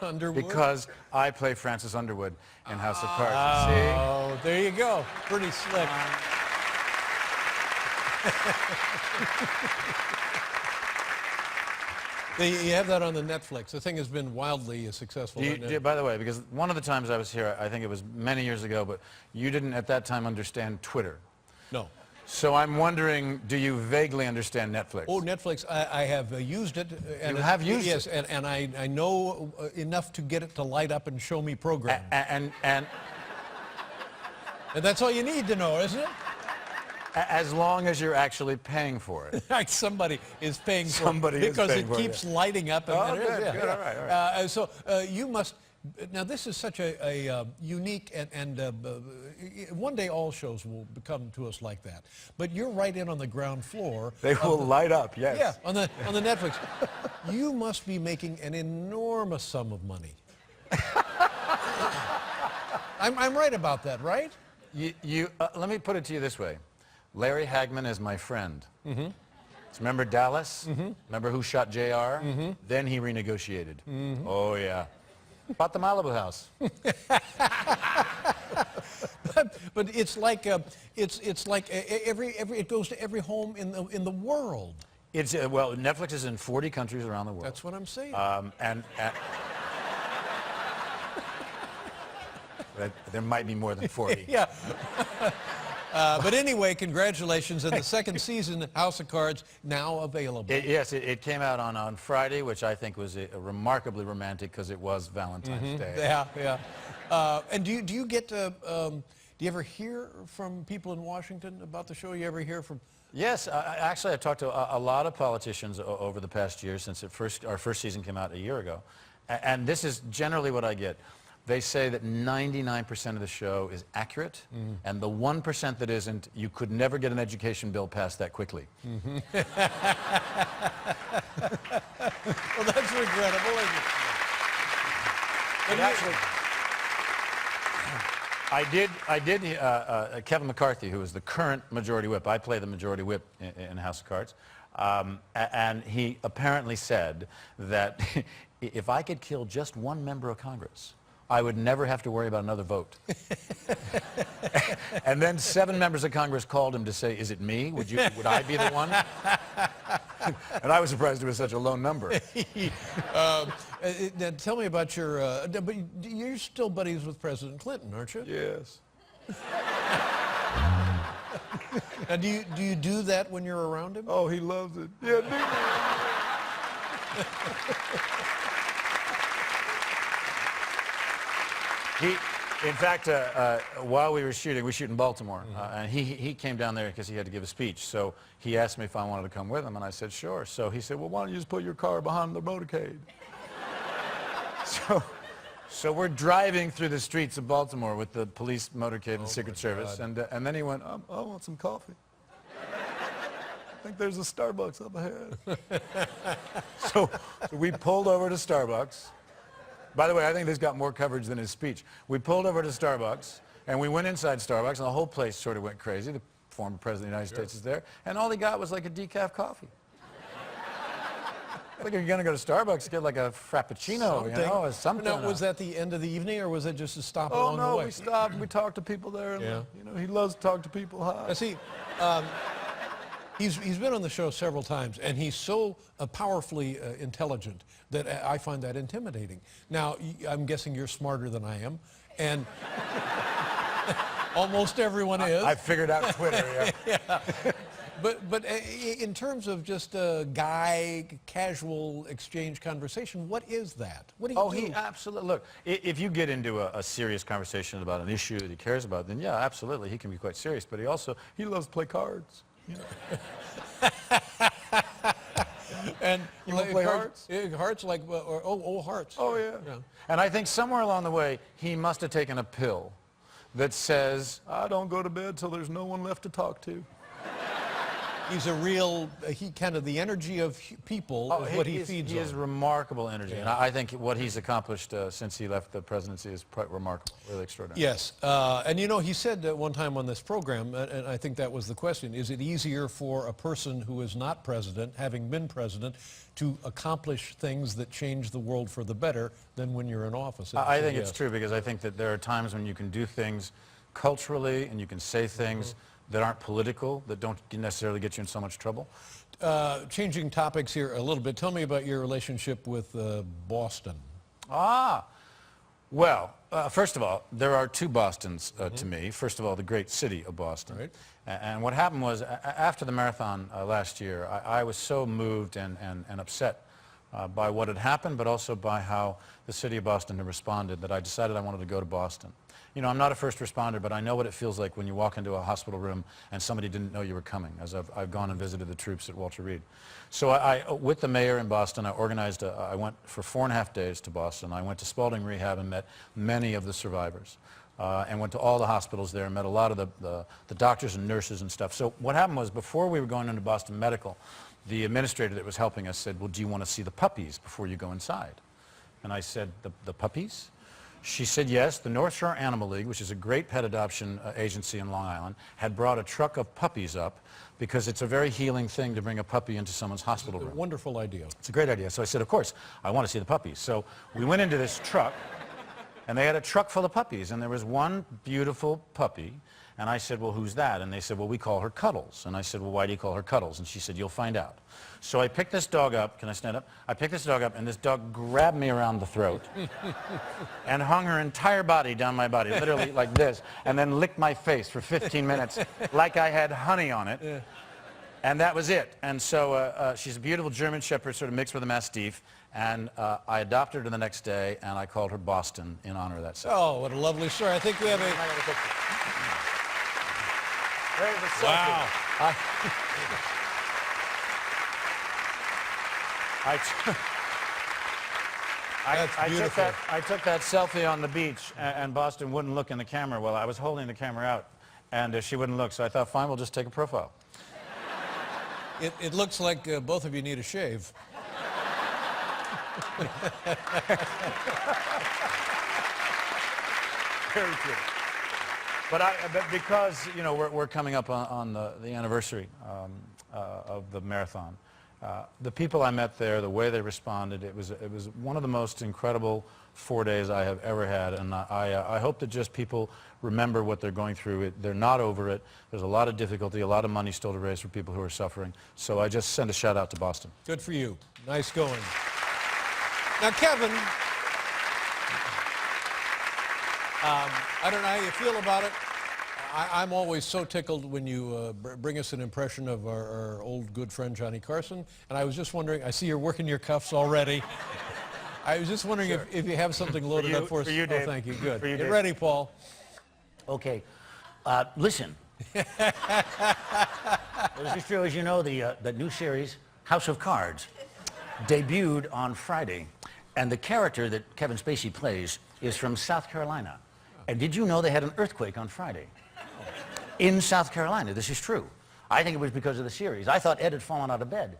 Underwood? Because I play Francis Underwood in House of Cards. Oh, there you go. Pretty slick. You have that on the Netflix. The thing has been wildly successful. By the way, because one of the times I was here, I think it was many years ago, but you didn't at that time understand Twitter. No. So I'm wondering, do you vaguely understand Netflix? Oh, Netflix, I have used it. And you have used it? Yes, it? and I know enough to get it to light up and show me programs. And that's all you need to know, isn't it? as long as you're actually paying for it. Like somebody is paying for Somebody it. is Because paying it for it, keeps lighting up. And good, yeah, good, yeah. all right. So you must, now this is such a unique and one day all shows will become to us like that. But you're right in on the ground floor. They will light up, yes. Yeah, on the Netflix. You must be making an enormous sum of money. I'm right about that, right? Let me put it to you this way. Larry Hagman is my friend. Mm-hmm. So remember Dallas? Mm-hmm. Remember who shot JR? Mm-hmm. Then he renegotiated. Mm-hmm. Oh, yeah. Bought the Malibu house. But it's like it goes to every home in the world. It's well, Netflix is in 40 countries around the world. That's what I'm saying. There might be more than 40. Yeah. But anyway, congratulations. And the second season, House of Cards, now available. Yes, it came out on Friday, which I think was remarkably romantic because it was Valentine's Day. Yeah, yeah. And do you get do you ever hear from people in Washington about the show? You ever hear from? Yes, actually, I've talked to a lot of politicians over the past year since our first season came out a year ago. And this is generally what I get. They say that 99% of the show is accurate, and the 1% that isn't, you could never get an education bill passed that quickly. Well, that's regrettable, isn't it? But actually, I did Kevin McCarthy, who is the current majority whip. I play the majority whip in House of Cards. And he apparently said that if I could kill just one member of Congress, I would never have to worry about another vote. And then 7 members of Congress called him to say, is it me? Would I be the one? And I was surprised it was such a low number. Now tell me about your, but you're still buddies with President Clinton, aren't you? Yes. Now do you do that when you're around him? Oh, he loves it. Yeah, do in fact, while we were shooting Baltimore, and he came down there because he had to give a speech. So he asked me if I wanted to come with him, and I said, sure. So he said, well, why don't you just put your car behind the motorcade? So we're driving through the streets of Baltimore with the police motorcade and Secret Service, and then he went, I want some coffee. I think there's a Starbucks up ahead. So we pulled over to Starbucks. By the way, I think this got more coverage than his speech. We pulled over to Starbucks, and we went inside Starbucks, and the whole place sort of went crazy. The former president of the United States is there, and all he got was like a decaf coffee. I think if you're going to go to Starbucks, get like a Frappuccino, you know, or something. Now, was that the end of the evening, or was it just a stop along the way? Oh, no, we stopped, and we talked to people there. And, yeah. You know, he loves to talk to people. Hi. See, he's been on the show several times, and he's so powerfully intelligent that I find that intimidating. Now, I'm guessing you're smarter than I am, and almost everyone is. I figured out Twitter, yeah. Yeah. But in terms of just a casual exchange conversation, what is that? What do you do? He absolutely, look, if you get into a serious conversation about an issue that he cares about, then yeah, absolutely, he can be quite serious, but he loves to play cards. You know? And you want to play hearts? Hearts like, hearts. Oh, yeah. And I think somewhere along the way, he must have taken a pill that says, I don't go to bed till there's no one left to talk to. He's a real, he kind of the energy of people is what he feeds He on. has remarkable energy, Yeah. and I think what he's accomplished since he left the presidency is quite remarkable, really extraordinary. Yes, and you know, he said one time on this program, and I think that was the question, is it easier for a person who is not president, having been president, to accomplish things that change the world for the better than when you're in office? And he I said think yes. it's true, because I think that there are times when you can do things culturally and you can say things that aren't political, that don't necessarily get you in so much trouble. Changing topics here a little bit, tell me about your relationship with Boston. Well, first of all, there are two Bostons to me. First of all, the great city of Boston. Right. And what happened was, after the marathon last year, I was so moved and upset by what had happened, but also by how the city of Boston had responded, that I decided I wanted to go to Boston. You know, I'm not a first responder, but I know what it feels like when you walk into a hospital room and somebody didn't know you were coming, as I've gone and visited the troops at Walter Reed. So with the mayor in Boston, I organized, I went for 4.5 days to Boston. I went to Spalding Rehab and met many of the survivors. And went to all the hospitals there and met a lot of the doctors and nurses and stuff. So what happened was, before we were going into Boston Medical, the administrator that was helping us said, well, do you want to see the puppies before you go inside? And I said, the puppies? She said yes. The North Shore Animal League, which is a great pet adoption agency in Long Island, had brought a truck of puppies up, because it's a very healing thing to bring a puppy into someone's hospital room. Wonderful idea. It's a great idea. So I said, of course, I want to see the puppies. So we went into this truck, and they had a truck full of puppies, and there was one beautiful puppy, and I said, well, who's that? And they said, well, we call her Cuddles. And I said, well, why do you call her Cuddles? And she said, you'll find out. So I picked this dog up. Can I stand up? I picked this dog up, and this dog grabbed me around the throat and hung her entire body down my body, literally like this, and then licked my face for 15 minutes like I had honey on it. Yeah. And that was it. And so she's a beautiful German Shepherd, sort of mixed with a Mastiff. And I adopted her the next day, and I called her Boston in honor of that son. Oh, what a lovely story. I think we have a... There's a selfie. Wow. I took that selfie on the beach, and Boston wouldn't look in the camera. Well, I was holding the camera out, and she wouldn't look. So I thought, fine, we'll just take a profile. It looks like both of you need a shave. Very true. But because, you know, we're coming up on the anniversary of the marathon, the people I met there, the way they responded, it was one of the most incredible 4 days I have ever had, and I hope that just people remember what they're going through. They're not over it. There's a lot of difficulty, a lot of money still to raise for people who are suffering. So I just send a shout out to Boston. Good for you. Nice going. Now, Kevin, I don't know how you feel about it. I'm always so tickled when you bring us an impression of our old good friend Johnny Carson. And I was just wondering, I see you're working your cuffs already. I was just wondering if you have something loaded up for us. For you, Dave. Oh, thank you. Good. For you, Get Dave. ready, Paul. Okay. Listen. As you sure as you know, the new series, House of Cards, debuted on Friday. And the character that Kevin Spacey plays is from South Carolina. And did you know they had an earthquake on Friday? In South Carolina. This is true. I think it was because of the series. I thought Ed had fallen out of bed.